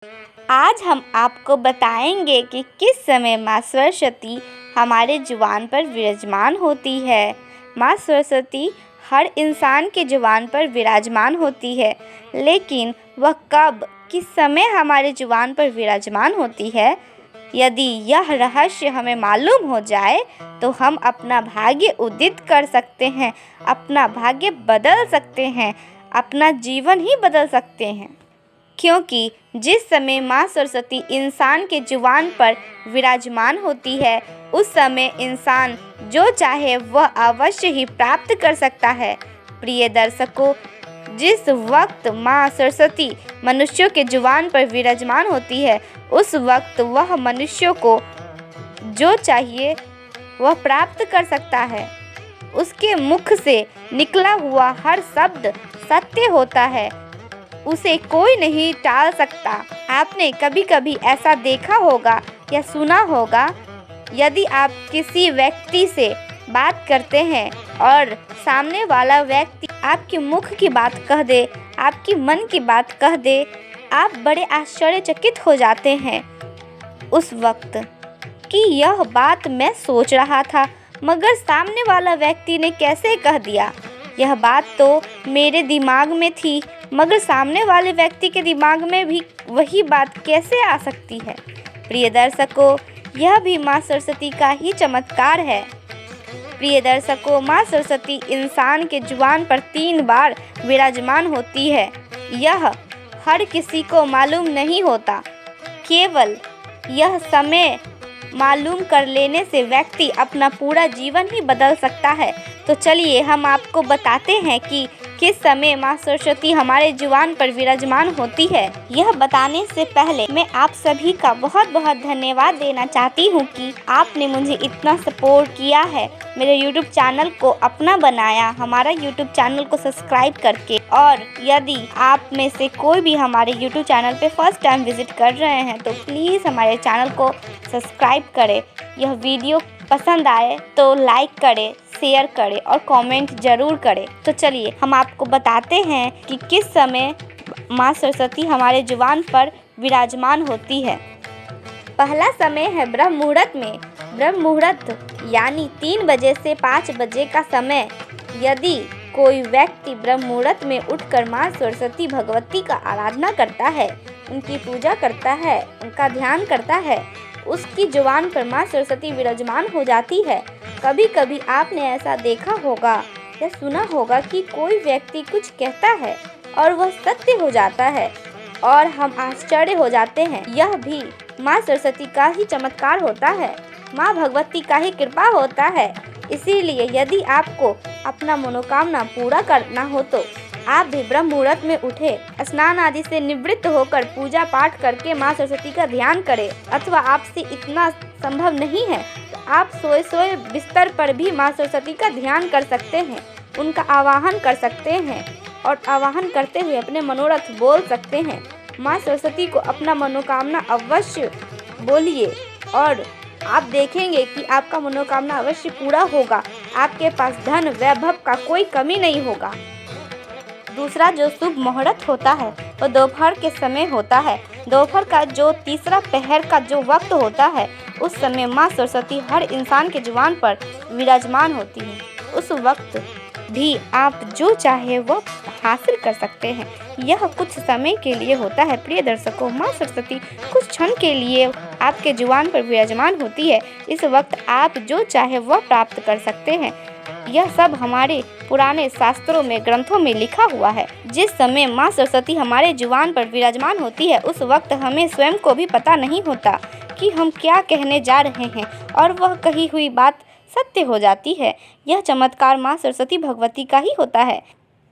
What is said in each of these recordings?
आज हम आपको बताएंगे कि किस समय माँ सरस्वती हमारे जुबान पर विराजमान होती है। माँ सरस्वती हर इंसान के जुबान पर विराजमान होती है, लेकिन वह कब किस समय हमारे जुबान पर विराजमान होती है, यदि यह रहस्य हमें मालूम हो जाए तो हम अपना भाग्य उदित कर सकते हैं, अपना भाग्य बदल सकते हैं, अपना जीवन ही बदल सकते हैं। क्योंकि जिस समय माँ सरस्वती इंसान के जुबान पर विराजमान होती है, उस समय इंसान जो चाहे वह अवश्य ही प्राप्त कर सकता है। प्रिय दर्शकों, जिस वक्त माँ सरस्वती मनुष्यों के जुबान पर विराजमान होती है, उस वक्त वह मनुष्यों को जो चाहिए वह प्राप्त कर सकता है। उसके मुख से निकला हुआ हर शब्द सत्य होता है, उसे कोई नहीं टाल सकता। आपने कभी कभी ऐसा देखा होगा या सुना होगा, यदि आप किसी व्यक्ति से बात करते हैं और सामने वाला व्यक्ति आपके मुख की बात कह दे, आपकी मन की बात कह दे, आप बड़े आश्चर्यचकित हो जाते हैं उस वक्त कि यह बात मैं सोच रहा था, मगर सामने वाला व्यक्ति ने कैसे कह दिया। यह बात तो मेरे दिमाग में थी, मगर सामने वाले व्यक्ति के दिमाग में भी वही बात कैसे आ सकती है। प्रिय दर्शकों, यह भी माँ सरस्वती का ही चमत्कार है। प्रिय दर्शकों, माँ सरस्वती इंसान के जुबान पर 3 बार विराजमान होती है। यह हर किसी को मालूम नहीं होता। केवल यह समय मालूम कर लेने से व्यक्ति अपना पूरा जीवन ही बदल सकता है। तो चलिए हम आपको बताते हैं कि किस समय माँ सरस्वती हमारे जुबान पर विराजमान होती है। यह बताने से पहले मैं आप सभी का बहुत बहुत धन्यवाद देना चाहती हूँ कि आपने मुझे इतना सपोर्ट किया है, मेरे YouTube चैनल को अपना बनाया, हमारा YouTube चैनल को सब्सक्राइब करके। और यदि आप में से कोई भी हमारे YouTube चैनल पे फर्स्ट टाइम विजिट कर रहे हैं तो प्लीज़ हमारे चैनल को सब्सक्राइब करें। यह वीडियो पसंद आए तो लाइक करें, शेयर करें और कमेंट ज़रूर करें। तो चलिए हम आपको बताते हैं कि किस समय माँ सरस्वती हमारे जुबान पर विराजमान होती है। पहला समय है ब्रह्म मुहूर्त में। ब्रह्म मुहूर्त यानी 3 बजे से 5 बजे का समय। यदि कोई व्यक्ति ब्रह्म मुहूर्त में उठकर माँ सरस्वती भगवती का आराधना करता है, उनकी पूजा करता है, उनका ध्यान करता है, उसकी जुबान पर माँ सरस्वती विराजमान हो जाती है। कभी कभी आपने ऐसा देखा होगा या सुना होगा कि कोई व्यक्ति कुछ कहता है और वह सत्य हो जाता है और हम आश्चर्य हो जाते हैं। यह भी माँ सरस्वती का ही चमत्कार होता है, माँ भगवती का ही कृपा होता है। इसीलिए यदि आपको अपना मनोकामना पूरा करना हो तो आप भी ब्रह्म मुहूर्त में उठे, स्नान आदि से निवृत्त होकर पूजा पाठ करके माँ सरस्वती का ध्यान करें। अथवा आपसे इतना संभव नहीं है तो आप सोए सोए बिस्तर पर भी माँ सरस्वती का ध्यान कर सकते हैं, उनका आवाहन कर सकते हैं और आवाहन करते हुए अपने मनोरथ बोल सकते हैं। माँ सरस्वती को अपना मनोकामना अवश्य बोलिए और आप देखेंगे कि आपका मनोकामना अवश्य पूरा होगा। आपके पास धन वैभव का कोई कमी नहीं होगा। दूसरा जो शुभ मुहूर्त होता है वो दोपहर के समय होता है। दोपहर का जो तीसरा पहर का जो वक्त होता है, उस समय माँ सरस्वती हर इंसान के जुबान पर विराजमान होती है। उस वक्त भी आप जो चाहे वो हासिल कर सकते हैं। यह कुछ समय के लिए होता है। प्रिय दर्शकों, माँ सरस्वती कुछ क्षण के लिए आपके जुबान पर विराजमान होती है। इस वक्त आप जो चाहे वह प्राप्त कर सकते हैं। यह सब हमारे पुराने शास्त्रों में, ग्रंथों में लिखा हुआ है। जिस समय माँ सरस्वती हमारे जुबान पर विराजमान होती है, उस वक्त हमें स्वयं को भी पता नहीं होता कि हम क्या कहने जा रहे हैं और वह कही हुई बात सत्य हो जाती है। यह चमत्कार माँ सरस्वती भगवती का ही होता है।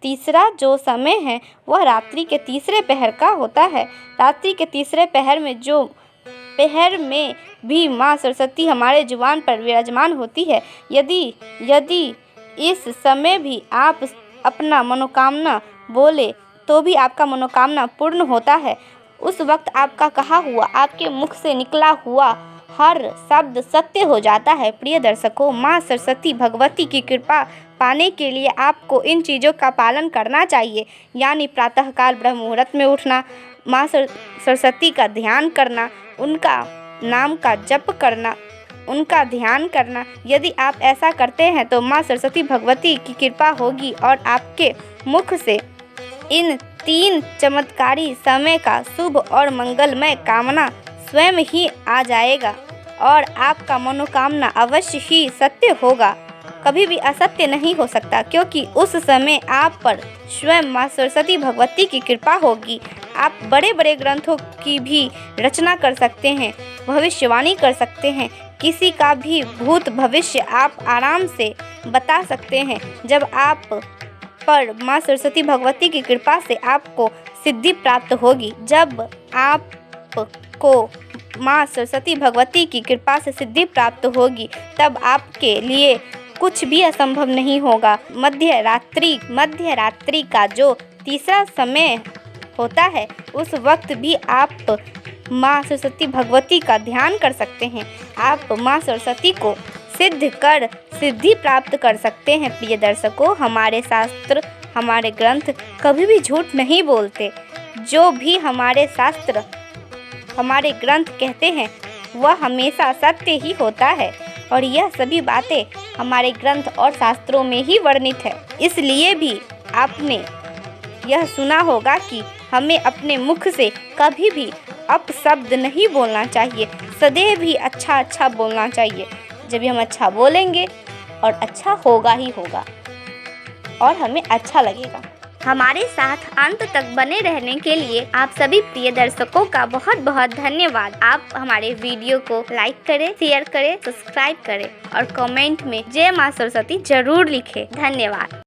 तीसरा जो समय है वह रात्रि के तीसरे पहर का होता है। रात्रि के तीसरे पहर में जो पहर में भी माँ सरस्वती हमारे जुबान पर विराजमान होती है। यदि इस समय भी आप अपना मनोकामना बोले तो भी आपका मनोकामना पूर्ण होता है। उस वक्त आपका कहा हुआ, आपके मुख से निकला हुआ हर शब्द सत्य हो जाता है। प्रिय दर्शकों, माँ सरस्वती भगवती की कृपा पाने के लिए आपको इन चीज़ों का पालन करना चाहिए, यानी प्रातःकाल ब्रह्म मुहूर्त में उठना, माँ सरस्वती का ध्यान करना, उनका नाम का जप करना, उनका ध्यान करना। यदि आप ऐसा करते हैं तो माँ सरस्वती भगवती की कृपा होगी और आपके मुख से इन 3 चमत्कारी समय का शुभ और मंगलमय कामना स्वयं ही आ जाएगा और आपका मनोकामना अवश्य ही सत्य होगा। कभी भी असत्य नहीं हो सकता, क्योंकि उस समय आप पर स्वयं माँ सरस्वती भगवती की कृपा होगी। आप बड़े बड़े ग्रंथों की भी रचना कर सकते हैं, भविष्यवाणी कर सकते हैं, किसी का भी भूत भविष्य आप आराम से बता सकते हैं। जब आप पर माँ सरस्वती भगवती की कृपा से आपको सिद्धि प्राप्त होगी, जब आपको माँ सरस्वती भगवती की कृपा से सिद्धि प्राप्त होगी, तब आपके लिए कुछ भी असंभव नहीं होगा। मध्य रात्रि का जो तीसरा समय होता है, उस वक्त भी आप माँ सरस्वती भगवती का ध्यान कर सकते हैं। आप माँ सरस्वती को सिद्धि प्राप्त कर सकते हैं। प्रिय दर्शकों, हमारे शास्त्र, हमारे ग्रंथ कभी भी झूठ नहीं बोलते। जो भी हमारे शास्त्र, हमारे ग्रंथ कहते हैं, वह हमेशा सत्य ही होता है और यह सभी बातें हमारे ग्रंथ और शास्त्रों में ही वर्णित है। इसलिए भी आपने यह सुना होगा कि हमें अपने मुख से कभी भी अपशब्द नहीं बोलना चाहिए, सदैव ही अच्छा बोलना चाहिए। जब हम अच्छा बोलेंगे और अच्छा होगा ही होगा और हमें अच्छा लगेगा। हमारे साथ अंत तक बने रहने के लिए आप सभी प्रिय दर्शकों का बहुत बहुत धन्यवाद। आप हमारे वीडियो को लाइक करें, शेयर करें, सब्सक्राइब करें और कमेंट में जय माँ सरस्वती जरूर लिखें। धन्यवाद।